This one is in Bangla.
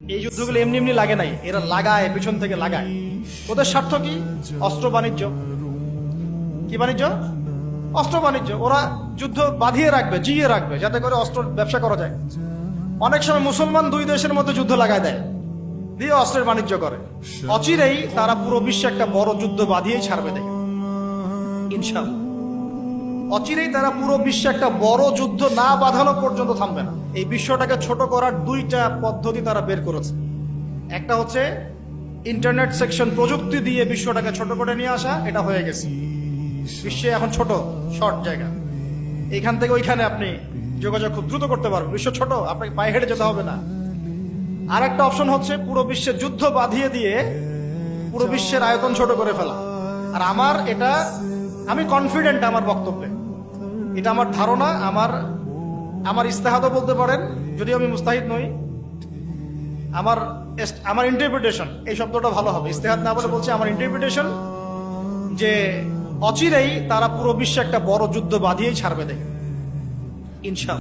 এই যুদ্ধগুলো এমনি এমনি লাগে নাই, এরা লাগায়, পিছন থেকে লাগায়। ওদের স্বার্থ কি? অস্ত্র বাণিজ্য। কি বাণিজ্য? অস্ত্র বাণিজ্য। ওরা যুদ্ধ বাঁধিয়ে রাখবে, জিয়ে রাখবে, যাতে করে অস্ত্র ব্যবসা করা যায়। অনেক সময় মুসলমান দুই দেশের মধ্যে যুদ্ধ লাগায় দেয়, দিয়ে অস্ত্রের বাণিজ্য করে। অচিরেই তারা পুরো বিশ্বে একটা বড় যুদ্ধ বাঁধিয়েই ছাড়বে, দেখে ইনশাআল্লাহ। অচিরেই তারা পুরো বিশ্বে একটা বড় যুদ্ধ না বাঁধানো পর্যন্ত থামবে না। এই বিশ্বটাকে ছোট করার দুইটা পদ্ধতি তারা বের করেছে। একটা হচ্ছে ইন্টারনেট সেকশন, প্রযুক্তি দিয়ে বিশ্বটাকে ছোট করে নিয়ে আসা। এটা হয়ে গেছে, বিশ্বে এখন ছোট শর্ট জায়গা, এইখান থেকে ওইখানে আপনি যোগাযোগ খুব দ্রুত করতে পারবেন। বিশ্ব ছোট, আপনাকে পায়ে হেঁটে যেতে হবে না। আর একটা অপশন হচ্ছে পুরো বিশ্বে যুদ্ধ বাঁধিয়ে দিয়ে পুরো বিশ্বের আয়তন ছোট করে ফেলা। আর আমি কনফিডেন্ট আমার বক্তব্যে, এটা আমার ধারণা, আমার ইস্তেহাদও বলতে পারেন, যদিও আমি মুস্তাহিদ নই। আমার ইন্টারপ্রিটেশন, এই শব্দটা ভালো হবে, ইস্তেহাদ না বলে বলছি আমার ইন্টারপ্রিটেশন, যে অচিরেই তারা পুরো বিশ্বে একটা বড় যুদ্ধ বাঁধিয়েই ছাড়বে, দেখে ইনশাআল্লাহ।